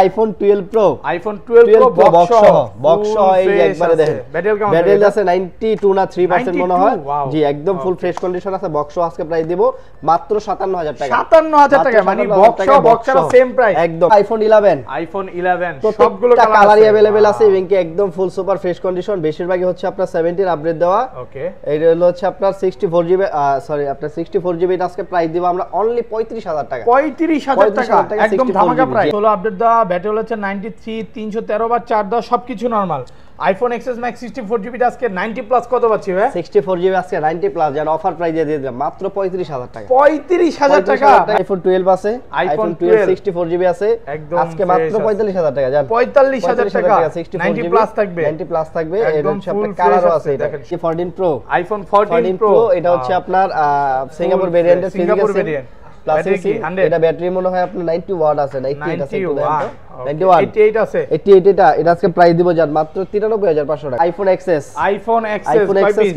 IPhone 12 pro iPhone 12 pro box এই একবারে দেখেন ব্যাটারি আছে 92 না 3% মনে হয় জি একদম ফুল ফ্রেশ কন্ডিশন আছে বক্স আজকে প্রাইস দেব মাত্র 57000 টাকা 57000 টাকা মানে বক্সের সেম প্রাইস একদম আইফোন 11 সবগুলো কালারই अवेलेबल আছে এবং কি একদম ফুল সুপার ফ্রেশ কন্ডিশন বেশিরভাগই হচ্ছে আপনার 17 আপডেট দেওয়া ওকে এটা হচ্ছে আপনার 64 জিবি সরি আপনার 64 জিবি আজকে প্রাইস দেব আমরা অনলি 35000 টাকা 35000 টাকা একদম ধামাকা প্রাইস 16 আপডেট দেওয়া ব্যাটারি হচ্ছে 93 313 বার চার্জ দাও সবকিছু normal iPhone XS max 64 GB আজকে 90 প্লাস কত পাচ্ছি ভাই 64 জিবি আজকে 90 প্লাস জান অফার প্রাইসে দিয়ে দিলাম মাত্র 35000 টাকা 35000 টাকা আইফোন 12 আছে আইফোন 12 64 জিবি আছে আজকে মাত্র 45000 টাকা জান 45000 টাকা 90 প্লাস থাকবে 90 প্লাস থাকবে এর হচ্ছে আপনার কালারও আছে এটা 14 প্রো আইফোন 14 প্রো এটা হচ্ছে আপনার সিঙ্গাপুর ভেরিয়েন্টের সিঙ্গাপুর ভেরিয়েন্ট এটা ব্যাটারি মনে হয় আপনার 90 ওয়াট আছে 98 আছে 88 আছে 88 এটা আজকে প্রাইস দিব জান মাত্র 93500 টাকা আইফোন এক্সএস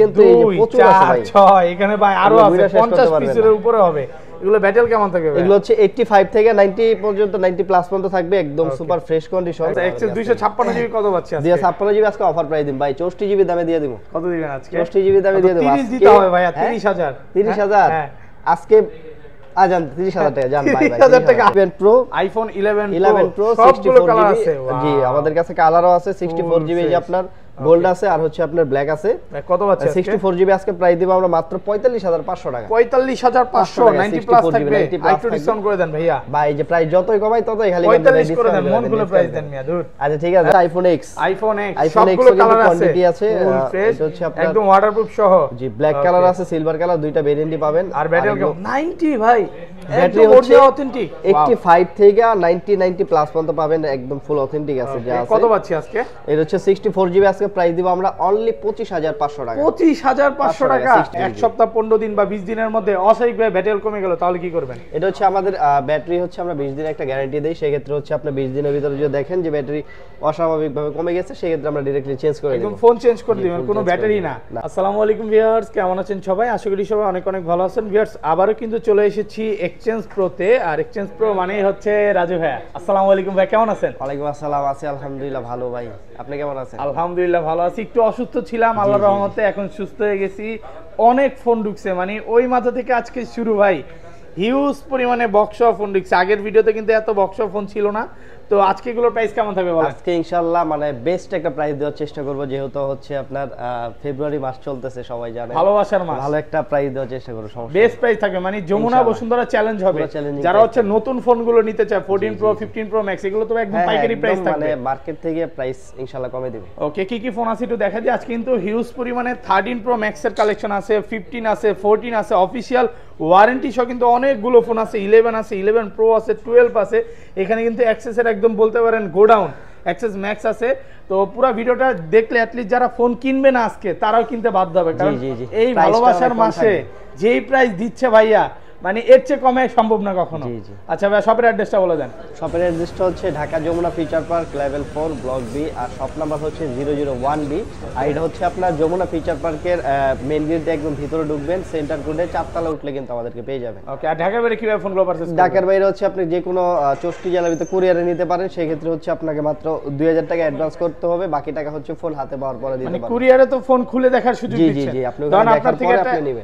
কিন্তু এই যে প্রচুর আছে ভাই 6 এখানে ভাই আরো আছে 50 পিসের উপরে হবে এগুলো ব্যাটারি কেমন থাকবে এগুলো হচ্ছে 85 থেকে 90 পর্যন্ত 90 প্লাস পর্যন্ত থাকবে একদম super fresh condition XS 256 GB কত পাচ্ছি আজকে 256 জিবি আজকে অফার প্রাইস দিন ভাই 64 জিবি দামে দিয়ে দিব কত দিবেন আজকে 64 জিবি দামে দিয়ে দেব 30 দিতে হবে ভাই 30000 30000 আজকে আজান 30000 টাকা জান ভাই 30000 টাকা প্রো আইফোন 11 প্রো সবগুলো কালার আছে জি আমাদের কাছে কালারও আছে 64 জিবি যে আপনার গোল্ড আছে আর হচ্ছে আপনার ব্ল্যাক আছে কত পাচ্ছি 64 জিবি আজকে প্রাইস দিব আমরা মাত্র 45500 টাকা 45500 90 প্লাস থাকবে একটু ডিসকাউন্ট করে দেন ভাইয়া ভাই যে প্রাইস যতই কমাই ততই খালি 45 করে দেন মন গুলো প্রাইস দেন মিয়া দূর আচ্ছা ঠিক আছে আইফোন এক্স সবগুলো কালার আছে কোয়ান্টিটি আছে এটা হচ্ছে আপনার একদম ওয়াটারপ্রুফ সহ জি ব্ল্যাক কালার আছে সিলভার কালার দুইটা ভেরিয়েন্টই পাবেন আর ব্যাটারি 90 ভাই ব্যাটারি হচ্ছে অথেন্টিক 85 থেকে 90 প্লাস পর্যন্ত পাবেন একদম ফুল অথেন্টিক আছে যা আছে কত পাচ্ছি আজকে এর হচ্ছে 64 জিবি আজকে প্রাইস দিব আমরা অনলি 25500 টাকা 25500 টাকা এক সপ্তাহ 15 দিন বা 20 দিনের মধ্যে অস্বাভাবিকভাবে ব্যাটারি কমে গেল তাহলে কি করবেন এটা হচ্ছে আমাদের ব্যাটারি হচ্ছে আমরা 20 দিনের একটা গ্যারান্টি দেই সেই ক্ষেত্রে হচ্ছে আপনি 20 দিনের ভিতরে যদি দেখেন যে ব্যাটারি অস্বাভাবিকভাবে কমে গেছে সেই ক্ষেত্রে আমরা ডাইরেক্টলি চেঞ্জ করে দেব একদম ফোন চেঞ্জ করে দিবেন কোনো ব্যাটারি না আসসালামু আলাইকুম ভিউয়ার্স কেমন আছেন সবাই আশা করি সবাই অনেক অনেক ভালো আছেন ভিউয়ার্স আবারো কিন্তু চলে এসেছি এক্সচেঞ্জ প্রোতে আর এক্সচেঞ্জ প্রো মানেই হচ্ছে রাজু ভাই আসসালামু আলাইকুম ভাই কেমন আছেন ওয়ালাইকুম আসসালাম আছি আলহামদুলিল্লাহ ভালো ভাই আপনি কেমন আছেন আলহামদুলিল্লাহ ভালো আছি একটু অসুস্থ ছিলাম আল্লাহর রহমতে এখন সুস্থ হয়ে গেছি অনেক ফোন ঢুকছে মানে ওই মাথা থেকে আজকে শুরু ভাই হিউজ পরিমাণে বক্স ফোন ঢুকছে আগের ভিডিওতে কিন্তু এত বক্স ফোন ছিল না তো আজকে এগুলোর প্রাইস কেমন থাকবে বলেন আজকে ইনশাআল্লাহ মানে বেস্ট একটা প্রাইস দেওয়ার চেষ্টা করব যেহেতু হচ্ছে আপনার ফেব্রুয়ারি মাস চলতেছে সবাই জানে ভালোবাসার মাস ভালো একটা প্রাইস দেওয়ার চেষ্টা করব সমস্যা বেস্ট প্রাইস থাকবে মানে যমুনা বসুন্ধরা চ্যালেঞ্জ হবে যারা হচ্ছে নতুন ফোনগুলো নিতে চায় 14 প্রো 15 প্রো ম্যাক্স এগুলো তো একদম পাইকারি প্রাইস থাকবে মানে মার্কেট থেকে প্রাইস ইনশাআল্লাহ কমে দিবে ওকে কি ফোন আছে একটু দেখা দিই আজকে কিন্তু হিউজ পরিমাণে 13 প্রো ম্যাক্স এর কালেকশন আছে 15 আছে 14 আছে অফিশিয়াল ওয়ারেন্টি সহ কিন্তু অনেকগুলো ফোন আছে 11 আছে 11 প্রো আছে 12 আছে এখানে কিন্তু অ্যাক্সেসের একদম বলতে পারেন গোডাউন অ্যাক্সেস ম্যাক্স আছে তো পুরো ভিডিওটা দেখলে অ্যাট লিস্ট যারা ফোন কিনবে না আজকে তারাও কিনতে বাধ্য হবে কারণ এই ভালোবাসার মাসে যেই প্রাইস দিচ্ছে ভাইয়া মানে এর চেয়ে কমে সম্ভব না কখনো আচ্ছা ভাই শপের অ্যাড্রেসটা বলে দেন শপের অ্যাড্রেসটা হচ্ছে Dhaka Jamuna Future Park level 4 block B আর শপ নাম্বার হচ্ছে 001 বি আর এটা হচ্ছে আপনার যমুনা ফিচার পার্কের মেইন গেট দিয়ে একদম ভিতরে ঢুকবেন সেন্টার কোডে চারতলা উঠলে কিন্তু আমাদেরকে পেয়ে যাবেন ওকে আর ঢাকার বাইরে কিভাবে ফোনগুলো পারচেজ করবেন ঢাকার বাইরে হচ্ছে আপনি যে কোনো 64 জেলার ভিতরে কুরিয়ারে নিতে পারেন সেই ক্ষেত্রে হচ্ছে আপনাকে মাত্র 2000 টাকা অ্যাডভান্স করতে হবে বাকি টাকা হচ্ছে ফোন হাতে পাওয়ার পরে দিতে পারবেন মানে কুরিয়ারে তো ফোন খুলে দেখার সুযোগ দিচ্ছে জি আপনি আপনার থেকে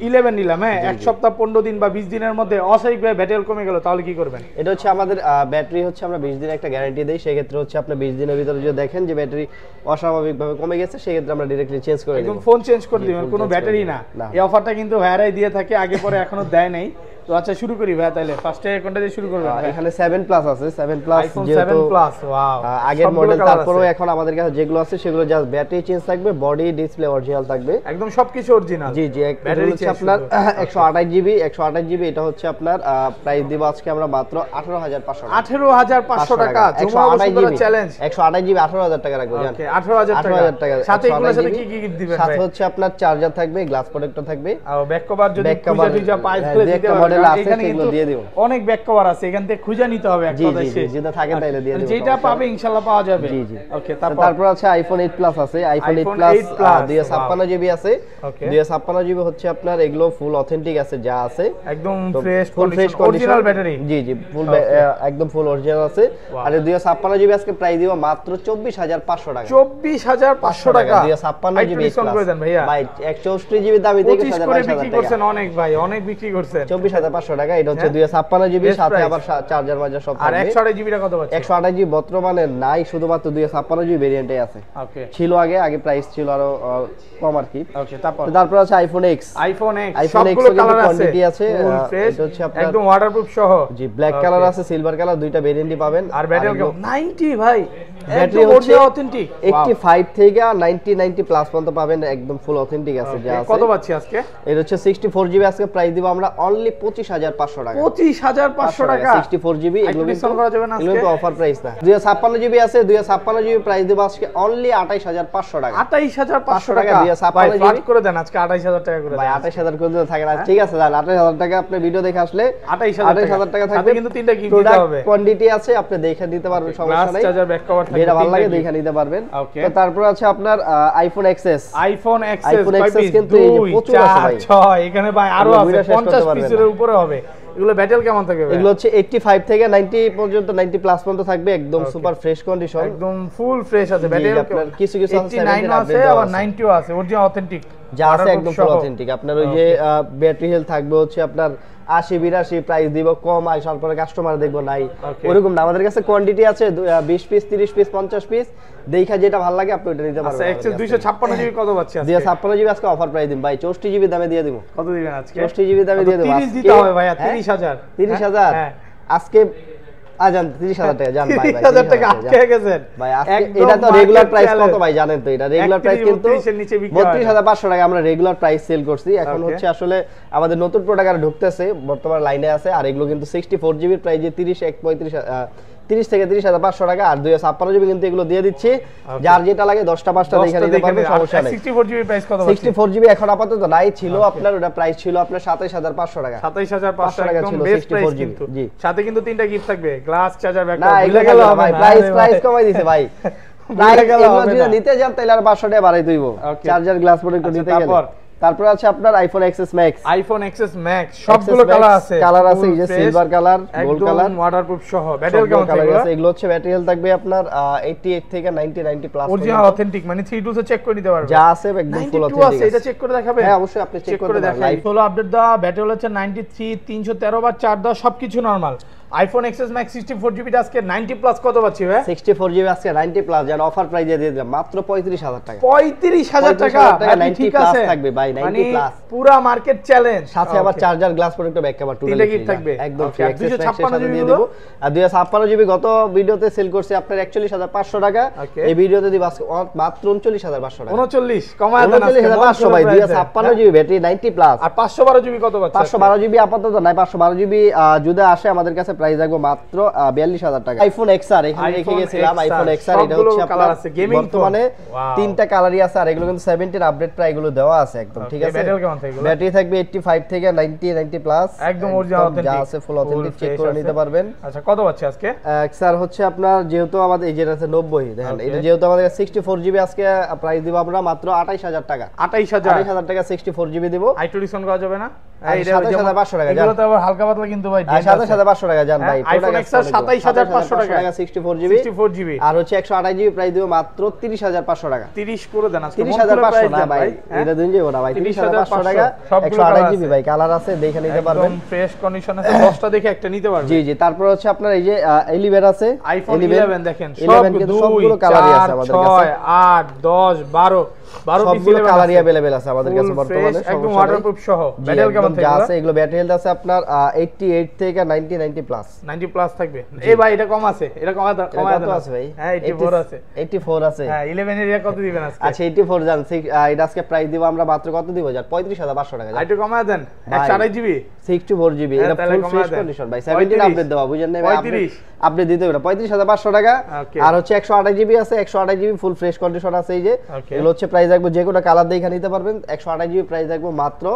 11 নিলাম হ্যাঁ এক সপ্তাহ 15 দিন বা 20 দিনের মধ্যে অস্বাভাবিক ব্যাটারি কমে গেল তাহলে কি করবেন এটা হচ্ছে আমাদের ব্যাটারি হচ্ছে আমরা 20 দিনের একটা গ্যারান্টি দেই সেই ক্ষেত্রে হচ্ছে আপনি 20 দিনের ভিতরে যদি দেখেন যে ব্যাটারি অস্বাভাবিকভাবে কমে গেছে সেই ক্ষেত্রে আমরা ডাইরেক্টলি চেঞ্জ করে দেব একদম ফোন চেঞ্জ করে দিবেন কোনো ব্যাটারি না এই অফারটা কিন্তু ভাইরাই দিয়ে থাকে আগে পরে এখনো দেয় নাই তো আচ্ছা শুরু করি ভাই তাহলে ফার্স্টে কোনটা দিয়ে শুরু করব এখানে 7 প্লাস আছে 7 প্লাস আইফোন 7 প্লাস ওয়াও আগের মডেল তারপরেও এখন আমাদের কাছে যেগুলো আছে সেগুলো জাস্ট ব্যাটারি চেঞ্জ থাকবে বডি ডিসপ্লে অরিজিনাল থাকবে একদম সবকিছু অরিজিনাল জি ব্যাটারি হচ্ছে আপনার 128 জিবি এটা হচ্ছে আপনার প্রাইস দিব আজকে আমরা মাত্র 18500 টাকা যমুনা বসুন্ধরা চ্যালেঞ্জ 128 জিবি 18000 টাকা রাখবো জান ওকে 18000 টাকা সাথে এগুলোর সাথে কি দিবেন ভাই সাথে হচ্ছে আপনার চার্জার থাকবে গ্লাস প্রোটেক্টর থাকবে আর ব্যাক কভার যদি পূজা পাইপ ফেলে দিতে পারবেন মডেল আছে এখানে সেগুলো কিন্তু দিয়ে দিব। অনেক ব্যাক কভার আছে, এখান থেকে খুঁজে নিতে হবে জি একটা জি জি, যেটা থাকে তাইলে দিয়ে দিব। যেটা পাবে ইনশাআল্লাহ পাওয়া যাবে। জি জি। ওকে, তারপর আছে আইফোন 8 প্লাস আছে, iPhone 8 iPhone plus 8 Plus, 256 GB আছে। ওকে। 256 জিবি হচ্ছে আপনার এগুলো ফুল অথেন্টিক আছে যা আছে, একদম তো fresh full fresh condition, original battery. জি জি, ফুল একদম ফুল অরিজিনাল আছে। আর 256 জিবি আজকে প্রাইস দিব মাত্র 24500 টাকা। 24500 টাকা 256 জিবি ডিসকাউন্ট করে দেন ভাইয়া। ভাই 164 জিবি দামি থেকে 25 করে বিক্রি 27000 করছেন টাকা। অনেক ভাই, অনেক বিক্রি করছেন। 24500 টাকা। এটা হচ্ছে 256 জিবি, Best সাথে price। আবার চার্জার মার্জার সব আর থাকবে। 128 জিবি কত পাচ্ছেন? 128 জিবি বর্তমানে নাই, শুধুমাত্র 256 জিবি ভেরিয়েন্টে আছে। ওকে ছিল আগে প্রাইস ছিল আরো কম আর কি। ওকে, তারপর আছে iPhone x. IPhone x iPhone সবগুলো এক্স কালার আছে, কোয়ান্টিটি আছে, ফুল ফ্রেশ, এটা হচ্ছে আপনার একদম ওয়াটারপ্রুফ সহ। জি, ব্ল্যাক কালার আছে, সিলভার কালার, দুইটা ভেরিয়েন্টই পাবেন। আর ব্যাটারি এগুলো 90 ভাই, ব্যাটারি একদম হচ্ছে অরিজিনাল অথেন্টিক। 85 থেকে 90 প্লাস পর্যন্ত পাবেন, একদম ফুল অথেন্টিক আছে যা আছে। কত পাচ্ছি আজকে? এটা হচ্ছে 64 জিবি, আজকে প্রাইস দিব আমরা অনলি 25500 টাকা। 25500 টাকা 64 জিবি, এগুলো ডিসকাউন্ট করা যাবে না এগুলো আজকে? তো অফার প্রাইস না। 256 জিবি আছে, 256 জিবি প্রাইস দিব আজকে অনলি 28500 টাকা। 28500 টাকা টাকা 256 ভাই, ফ্ল্যাট করে দেন আজকে 28000 টাকা করে ভাই দেন। 28000 করে দিতে থাকে না, ঠিক আছে জান, 28000 টাকা আপনি ভিডিও দেখে আসলে 28000 টাকা থাকবে। সাথে কিন্তু তিনটা গিফট দিতে হবে। কোয়ান্টিটি আছে, আপনি দেখে দিতে পারবেন, সমস্যা নাই। চার্জার ব্যাক কভার থাকবে, যেটা ভালো লাগে তিনটা দেখে নিতে পারবেন। Okay. তো তারপর আছে আপনার iPhone XS. IPhone XS iPhone কয় XS পিস? কিন্তু এই যে 2 প্রচুর আছে ভাই। 4 6 এখানে ভাই আরো এগুলো আছে, দুইটা শেষ করতে 50 পারবেন পিসের না। উপরে হবে। এগুলো ব্যাটেল কেমন থাকবে ভাই? এগুলো হচ্ছে 85 থেকে 90 পর্যন্ত, 90 প্লাস পর্যন্ত থাকবে, একদম সুপার ফ্রেশ কন্ডিশন, একদম ফুল ফ্রেশ আছে জি, ব্যাটেল। আপনার কিছু আছে 89 আছে, update আবার আছে। 90 ও আছে, অরিজিনাল অথেন্টিক যা আছে একদম ফুল অথেন্টিক। আপনার ওই যে ব্যাটারি হেলথ থাকবে হচ্ছে আপনার 80 82, প্রাইস দিব কম, আসার পরে কাস্টমার দেখবো নাই ওরকম না। আমাদের কাছে কোয়ান্টিটি আছে 20 পিস, 30 পিস, 50 পিস, দেখা যেটা ভালো লাগে আপনি ওটা নিতে পারবেন। আচ্ছা, এক্সএস 256 জিবি কত পাচ্ছি আজকে? 256 জিবি আজকে অফার প্রাইস দিন ভাই, 64 জিবি দামে দিয়ে দিব। কত দিবেন আজকে? 64 জিবি দামে দিয়ে দেব। 30 দিতে হবে ভাইয়া, 30000। 30000 হ্যাঁ। আজকে জান 30000 টাকা জান ভাই, 30000 টাকা আটকে গেছেন ভাই। আজকে একদম এটা তো রেগুলার market প্রাইস কত challenge। ভাই জানেন তো? এটা রেগুলার প্রাইস কিন্তু 32 এর নিচে বিক্রি হয় না। 32500 টাকা আমরা রেগুলার প্রাইস সেল করছি। এখন Okay. হচ্ছে আসলে আমাদের নতুন প্রোডাক্ট আর ঢুকতেছে, বর্তমান লাইনে আছে। আর এগুলো কিন্তু 64 জিবির প্রাইস যে 30 থেকে 30500 টাকা। আর 256 জিবি কিন্তু এগুলো দিয়ে দিচ্ছি, যার যেটা লাগে 10টা 5টা দেখে নিতে পারবেন, সমস্যা নেই। 64 জিবি প্রাইস কত? 64 জিবি এখন আপাতত নাই, ছিল আপনার ওটা প্রাইস ছিল আপনার 27500 টাকা। 27500 টাকা একদম ছিল বেস্ট প্রাইস 64 জিবি। কিন্তু। জি। সাথে কিন্তু তিনটা গিফট থাকবে, গ্লাস, চার্জার, ব্যাক না এগুলো গেল ভাই, প্রাইস কমাই দিছে ভাই। প্রাইস এগুলো যদি নিতে যান তাহলে আর 500 টাকা বাড়াই দিইব, চার্জার গ্লাস প্রোডাক্ট নিতে গেলে। তারপর আছে আপনার iPhone XS max. IPhone XS max সবগুলো কালার আছে, কালার আছে, এই যে silver colour, gold colour, waterproof সহ। ব্যাটারি কেমন থাকবে? এগুলো হচ্ছে ব্যাটারি হেলথ থাকবে আপনার 88 থেকে 90 প্লাস, অরিজিনাল অথেন্টিক, মানে 3 চেক করে নিতে পারবে, যা আছে একদম ফুল 92 আছে। অথেন্টিক। এটা চেক করে দেখাবে? হ্যাঁ অবশ্যই, আপনি চেক করে দেখেন। লাইভ হলো আপডেট দাও, ব্যাটারি হচ্ছে 93, 313 বা 4 দাও, সবকিছু normal. IPhone XS max 64 GB আজকে 90 প্লাস কত পাচ্ছি ভাই? 64 জিবি আজকে 90 প্লাস, জান অফার প্রাইসে দিয়ে দিলাম মাত্র 35000 টাকা। 35000 টাকা 90 ঠিক প্লাস আছে থাকবে ভাই, 90 প্লাস, পুরো মার্কেট চ্যালেঞ্জ। সাথে আবার charger glass product back cover totally তিনটা গিফট থাকবে একদম ফ্রি। আর 256 জিবি দিয়ে দেব। আর 256 জিবি গত ভিডিওতে সেল করছি আপনার 41500 টাকা, এই ভিডিওতে দিব আজকে মাত্র 39500 টাকা। 39 কমায় দেন আজকে 39500 ভাই। 256 জিবি ব্যাটারি 90 প্লাস। আর 512 জিবি কত পাচ্ছেন? 512 জিবি আপাতত নাই, 512 জিবি যদি আসে আমাদের কাছে প্রাইস রাখবো মাত্র 42000 টাকা। আইফোন এক্সআর এখানে রেখে গেছিলাম, আইফোন এক্সআর এটা হচ্ছে আপনার বর্তমানে তিনটা কালারই আছে। আর এগুলো কিন্তু 17 আপডেট প্রায় এগুলো দেওয়া আছে একদম, ঠিক আছে। ব্যাটারি থাকবে 85 থেকে 90 প্লাস, একদম অরিজিনাল অথেন্টিক, যা আছে ফুল অথেন্টিক, চেক করে নিতে পারবেন। আচ্ছা কত পাচ্ছে আজকে? এক্সআর হচ্ছে আপনার যেহেতু আমাদের এই যেটা আছে 90, দেখেন এটা যেহেতু আমাদের 64 জিবি আজকে প্রাইস দিব আমরা মাত্র 28000 টাকা। 28000 টাকা 64 জিবি দিব। আইটু ডিসকাউন্ট করা যাবে না? এই 27500 টাকা। এগুলো তো আবার হালকা পাতলা কিন্তু ভাই 27500 টাকা জান ভাই। আইফোন এক্সআর 27500 টাকা 64 জিবি। 64 জিবি আর হচ্ছে 128 জিবি প্রাইস দিব মাত্র 30500 টাকা। 30 করে দেন আজকে। 30500 না ভাই, এটা দিন যাবো না ভাই। 30500 টাকা 128 জিবি ভাই, কালার আছে দেখে নিতে পারবেন, একদম ফ্রেশ কন্ডিশন আছে, 10টা দেখে একটা নিতে পারবেন। জি জি। তারপর হচ্ছে আপনার এই যে 11 আছে, আইফোন 11 দেখেন, 11 কিন্তু সবগুলো কালারই আছে আমাদের কাছে, 6 8 10 12 সবগুলো কালারই अवेलेबल আছে আমাদের কাছে বর্তমানে, একদম ওয়াটারপ্রুফ সহ। ব্যাটারি কেমন থাকবে? যা আছে এগুলো ব্যাটারি হেলথ আছে আপনার 88 থেকে 90 প্লাস, 90 প্লাস থাকবে। এই ভাই এটা কম আছে, এটা কম আছে ভাই। হ্যাঁ 84 আছে, 84 আছে। হ্যাঁ 11 এর কত দিবেন আজকে? আচ্ছা 84 জান, এটা আজকে প্রাইস দিব আমরা মাত্র কত দিব জান? 35500 টাকা। আইটু কমায় দেন 128 জিবি 64 জিবি, এটা ফুল ফ্রেশ কন্ডিশন ভাই। 17 আপডেট দেওয়া, বুঝেন না ভাই? আপডেট দিতে হবে 35500 টাকা। আর হচ্ছে 128 জিবি আছে, 128 জিবি ফুল ফ্রেশ কন্ডিশন আছে। এই যে এগুলো হচ্ছে প্রাইস রাখবো, যে কোনো কালার দেখে নিতে পারবেন। 128 জিবি প্রাইস রাখবো মাত্র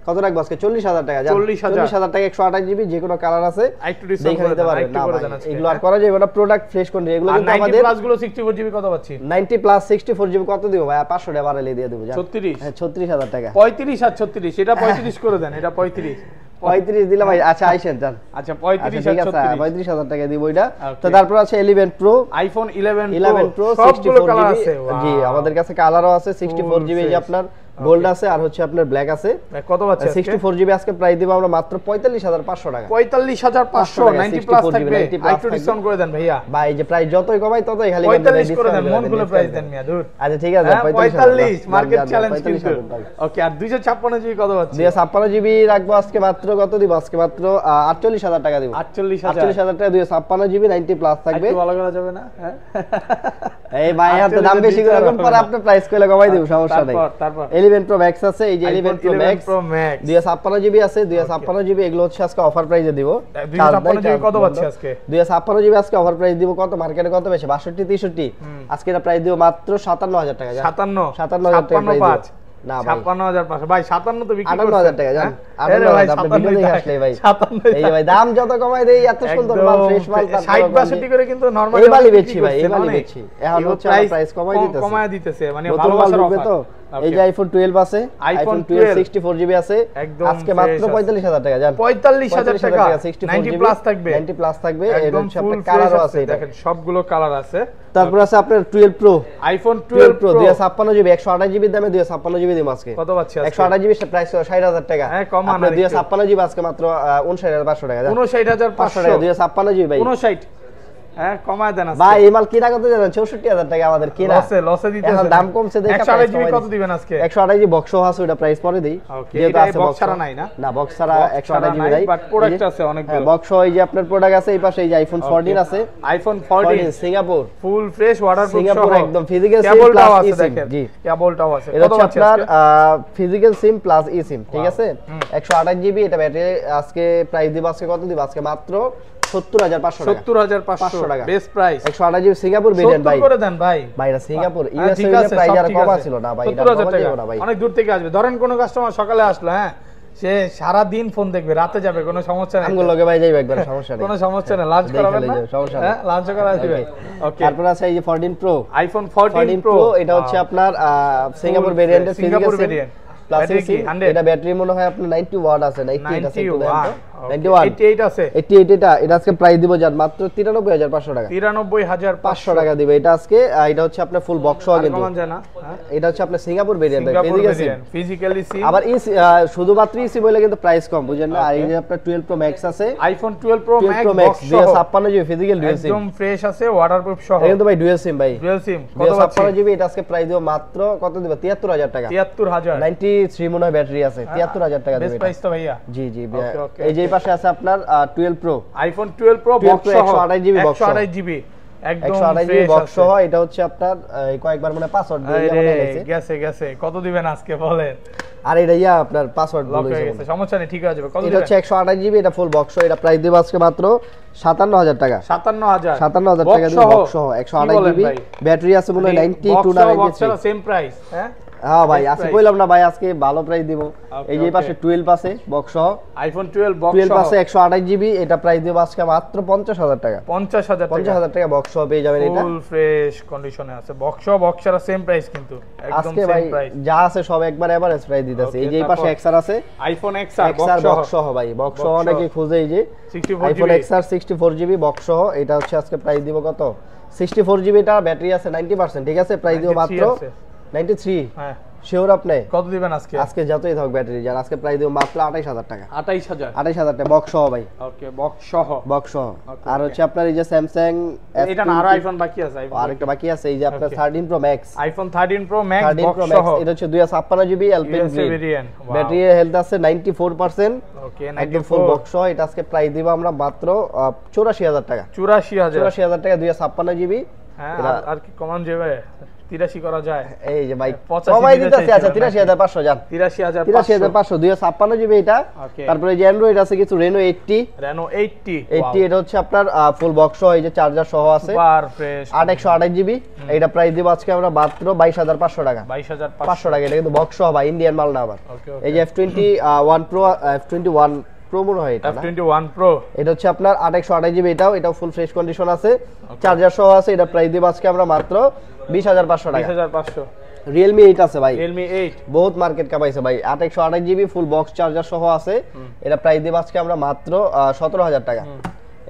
কত রাখবো আজকে 40,000 টাকা। 40,000 টাকা 128 জিবি, যে কোনো কালার আছে একটু ডিসকাউন্ট করে নিতে দেন, পারবেন। একটু না করে ভাই, দেন আজকে। এগুলো আর করা যাবে না, প্রোডাক্ট ফ্রেশ কোয়ান্টিটি। এগুলো কিন্তু 90 আমাদের প্লাস গুলো 64 জিবি কত পাচ্ছি? 90 প্লাস 64 জিবি কত দিব ভাই? 500 টাকা বাড়ালে দিয়ে দেব। 36 হ্যাঁ 36,000 টাকা। 35 আর 36, এটা 35 করে দেন, এটা 35 দিলাম ভাই। আচ্ছা আইসেন যান। আচ্ছা 35 ঠিক আর আছে, 36 35,000 টাকা দিব এটা। Okay. তো তারপর আছে 11 প্রো, আইফোন 11 প্রো সবগুলো কালার 64 আছে। জিবি। জি, আমাদের কাছে কালারও আছে, 64 জিবি যে আপনার গোল্ড আছে, আর হচ্ছে আপনার ব্ল্যাক আছে। কত পাচ্ছেন? 64 জিবি আজকে প্রাইস দিব আমরা মাত্র 45,500 টাকা। 45,500, 90 প্লাস 64 থাকবে। 90 প্লাস একটু ডিসকাউন্ট করে দেন ভাইয়া। ভাই যে প্রাইস যতই কমাই ততই খালি 45 করে দেন, মন খুলে প্রাইস দেন মিয়া, দূর। আচ্ছা ঠিক আছে, 45 মার্কেট চ্যালেঞ্জ কিন্তু। 45,000 ওকে, আর 256 জিবি কত পাচ্ছি? 256 জিবি রাখবো আজকে মাত্র কত দিব? আজকে মাত্র 48,000 টাকা দিব। 48,000 টাকা 256 জিবি 90 প্লাস থাকবে। একটু ভালো করা যাবে না? হ্যাঁ এই ভাই আর তো দাম বেশি করে কোন পরে আপনি প্রাইস কইলে কমাই দিব, সমস্যা নাই। তারপর 11 প্রো ম্যাক্স আছে, এই যে 11 pro max pro max 256 GB আছে। 256 জিবি এগুলো হচ্ছে আজকে অফার প্রাইসে দিব। 256 জিবি কত পাচ্ছি আজকে? 256 জিবি আজকে অফার প্রাইস দিব কত? মার্কেটে কত বেশি? 62 63। আজকে এটা প্রাইস দিব মাত্র 57,000 টাকা। 57,000 টাকা প্রাইস। না ভাই 57,500 ভাই, 57 তো বিক্রি করছেন। 58,000 টাকা জান। 58,000 আপনি ভিডিও দেখে আসলে ভাই 57। এই যে ভাই দাম যত কমাই দেই, এত সুন্দর মাল, ফ্রেশ মাল, 60-62 করে কিন্তু নরমালি এইবারই বেচছি ভাই, এইবারই বেচছি। এখন হচ্ছে প্রাইস কমাই দিতেছে মানে ভালোবাসার অফার তো। এই যে আইফোন 12 আছে, আইফোন 12 64 জিবি আছে, আজকে মাত্র 45,000 টাকা জান। 45,000 টাকা 90 প্লাস থাকবে, 90 প্লাস থাকবে। এর হচ্ছে আপনার কালারও আছে, দেখেন সবগুলো কালার আছে। তারপর আছে আপনার 12 pro, iPhone 12 pro 256 GB 128 GB দামে 256 জিবি দিম আজকে। কত পাচ্ছি আজকে? 128 জিবি প্রাইস 60,000 টাকা। হ্যাঁ কম না, 256 জিবি আজকে মাত্র 59,500 টাকা জান। 59,500 টাকা 256 জিবি ভাই। 59, হ্যাঁ কমায় দেন আজকে ভাই। এই মাল কিনা কত জানেন? 64,000 টাকা আমাদের কিনা। লসে দিতেছে। এখন দাম কমছে দেখে 128 জিবি কত দিবেন আজকে? 128 জিবি বক্স আছে, ওটা প্রাইস পরে দেই। যেটা আছে বক্স ছাড়া নাই না? না বক্স ছাড়া 128 জিবি নাই, বাট প্রোডাক্ট আছে অনেকগুলো। বক্স এই যে আপনার প্রোডাক্ট আছে, এই পাশে এই যে আইফোন 14 আছে, iPhone 14 Singapore full fresh waterproof সহ, সিঙ্গাপুর একদম ফিজিক্যাল সিম কেবলটাও প্লাস আছে ই সিম। দেখেন, জি কেবলটাও আছে। এটা কত হচ্ছে পাচ্ছি আপনার আজকে? ফিজিক্যাল সিম প্লাস ই সিম, ঠিক আছে। 128 জিবি এটা ব্যাটারি আজকে প্রাইস দিব আজকে কত দিব? আজকে মাত্র 70,500 টাকা। 70,500 টাকা best price. 128 GB Singapore variant ভাই। 70 করে দেন ভাই। ভাই এটা সিঙ্গাপুর ইউএস ইউএসএ এর প্রাইস আর কম ছিল না ভাই, এটা 70,000 কম টাকা না ভাই। অনেক দূর থেকে আসবে। ধরেন কোন কাস্টমার সকালে আসলো, হ্যাঁ সে সারা দিন ফোন দেখবে, রাতে যাবে, কোনো সমস্যা নাই। আমগুলো লগে ভাই যাইবে একবার, সমস্যা নেই, কোনো সমস্যা নেই। লাঞ্চ করাবেন না? সমস্যা নেই, হ্যাঁ লাঞ্চ করা দিবে। ওকে, তারপর আছে এই যে 14 প্রো, আইফোন 14 প্রো এটা হচ্ছে আপনার সিঙ্গাপুর ভেরিয়েন্টের সিঙ্গাপুর ফিজিক্যাল ভেরিয়েন্ট প্লাস এটা ব্যাটারি মনে হয় আপনার 90 ওয়াট আছে, 98 আছে, 88 আছে, 88 এটা আজকে প্রাইস দিব জান মাত্র 93,500 টাকা। 93,500 টাকা দিবে এটা আজকে। এটা হচ্ছে আপনার ফুল বক্স সহ কিন্তু, কমান জানা। এটা হচ্ছে আপনার সিঙ্গাপুর ভেরিয়েন্ট ফিজিক্যালি সিম। আবার শুধুমাত্র ইসি বলে কিন্তু প্রাইস কম, বুঝেন না। আর এই যে আপনার 12 প্রো ম্যাক্স আছে, iPhone 12 pro max 256 GB physical dual SIM, একদম ফ্রেশ আছে, ওয়াটারপ্রুফ সহ। এটা কিন্তু ভাই ডুয়াল সিম ভাই, ডুয়াল সিম। কত আছে? 256 জিবি এটা আজকে প্রাইস দিব মাত্র কত দিব? 73,000 টাকা। 73,000 93 মনে হয় ব্যাটারি আছে, 73,000 টাকা দিবে বেস্ট এটা। প্রাইস তো ভাইয়া। জি এই যে পাশে আছে আপনার 12 প্রো, আইফোন 12 প্রো বক্স সহ 128 জিবি বক্স, 128 জিবি একদম 128 জিবি ফ্রেশ বক্স আছে। সহ। এটা হচ্ছে আপনার কয়েকবার মানে পাসওয়ার্ড দিয়ে গেছে কত দিবেন আজকে বলেন? আর এটা আপনার পাসওয়ার্ড লক বলে হয়ে গেছে, সমস্যা নেই, ঠিক আছে। কত এটা দিবেন? হচ্ছে 128 জিবি, এটা ফুল বক্স, এটা প্রাইস দেব আজকে মাত্র 57,000 টাকা। 57,000 টাকা দিয়ে বক্স সহ 128 জিবি ব্যাটারি আছে মনে হয় 92 না 93। Same price. হ্যাঁ ভাই আজকে কইলাম না ভাই, আজকে ভালো প্রাইস দিব। এই যে পাশে 12 আছে বক্স সহ, আইফোন 12 বক্স 12 আছে 128 জিবি, এটা প্রাইস দেব আজকে মাত্র 50,000 টাকা। 50,000 টাকা বক্স সহ পেয়ে যাবেন। এটা ফুল ফ্রেশ কন্ডিশনে আছে, বক্সরা সেম প্রাইস কিন্তু একদম আজকে সেম ভাই প্রাইস। যা আছে সব একবার এভারেজ প্রাইস দিতেছে। এই যে পাশে XR আছে, আইফোন XR বক্স সহ ভাই, বক্স সহ অনেকে খুঁজে। এই যে আইফোন XR 64 জিবি বক্স সহ, এটা হচ্ছে আজকে প্রাইস দিব কত? 64 জিবি, এটা ব্যাটারি আছে 90%, ঠিক আছে। প্রাইস দিব মাত্র 93। হ্যাঁ শিওর আপনি? কত দিবেন আজকে? আজকে যতই থাক ব্যাটারি যান, আজকে প্রাইস দিব মাত্র 28,000 টাকা। 28,000 টাকা বক্স সহ ভাই। ওকে বক্স সহ আর হচ্ছে আপনার এই যে স্যামসাং, এটা না আরো আইফোন বাকি আছে, আরেকটা বাকি আছে। এই যে আপনার 13 pro max, iPhone 13 pro max box সহ, এটা হচ্ছে 256 জিবি এলপিএন ভেরিয়েন্ট, ব্যাটারি হেলথ আছে 94%। ওকে একদম ফুল বক্স সহ। এটা আজকে প্রাইস দিব আমরা মাত্র 84,000 টাকা। 84,000 টাকা 256 জিবি হ্যাঁ আর কি কমান যাবে 83 করা যায় এই যে ভাই 85 সবাই দিতেছে। আচ্ছা 83500 জান, 83500 256 জিবি এটা। তারপরে এই যে অ্যান্ড্রয়েড আছে কিছু, Reno 80 এটা হচ্ছে আপনার ফুল বক্স সহ, এই যে চার্জার সহ আছে, সুপার ফ্রেশ 8128 জিবি। এইটা প্রাইস দিব আজকে আমরা মাত্র 22500 টাকা। 22500 টাকা। এটা কিন্তু বক্স সহ ভাই, ইন্ডিয়ান মাল না আবার। এই যে F21 Pro, F21 Pro মনে হয় এটা, F21 Pro এটা হচ্ছে আপনার 8128 জিবি। এটাও ফুল ফ্রেশ কন্ডিশন আছে, চার্জার সহ আছে। এটা প্রাইস দিব আজকে আমরা মাত্র 20500 টাকা। 20500। Realme 8 আছে ভাই, Realme 8 বহুত মার্কেট কাপাইছে ভাই, 8128 জিবি ফুল বক্স চার্জার সহ আছে। এটা প্রাইস দিব আজকে আমরা মাত্র 17000 টাকা।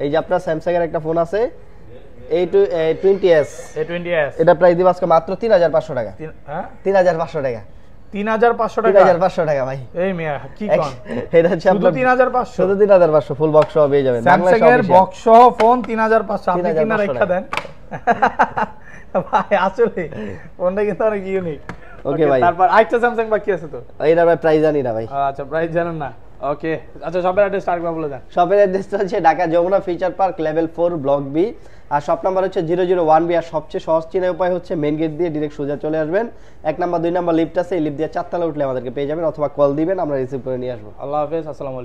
এই যে আপনার স্যামসাং এর একটা ফোন আছে A20s, এটা প্রাইস দিব আজকে মাত্র 3500 টাকা। হ্যাঁ 3500 টাকা। 3500 টাকা। 3500 টাকা ভাই। এই মিয়া কি কোন, এটা হচ্ছে আপনার 3500, শুধু 3500 ফুল বক্স সহ পেয়ে যাবেন। স্যামসাং এর বক্স সহ ফোন 3500, আপনি কিনা রেখা দেন ভাই। আসলে ফোনটা কিন্তু অনেক ইউনিক। ওকে ভাই, তারপর আরেকটা স্যামসাং বাকি আছে তো, এইটা ভাই প্রাইস জানি না ভাই। আচ্ছা প্রাইস জানেন না, ওকে। আচ্ছা শপের অ্যাড্রেস আরেকবার বলে দেন। শপের অ্যাড্রেসটা হচ্ছে Dhaka Jamuna Future Park level 4 block B, আর শপ নাম্বার হচ্ছে 001B। আর সবচেয়ে সহজ চেনার উপায় হচ্ছে মেইন গেট দিয়ে ডিরেক্ট সোজা চলে আসবেন। 1 নাম্বার 2 নাম্বার লিফট আছে, এই লিফট দিয়ে 4 তলা উঠলে আমাদেরকে পেয়ে যাবেন, অথবা কল দিবেন, আমরা রিসিভ করে নিয়ে আসবো। আল্লাহ হাফেজ, আসসালামু আলাইকুম।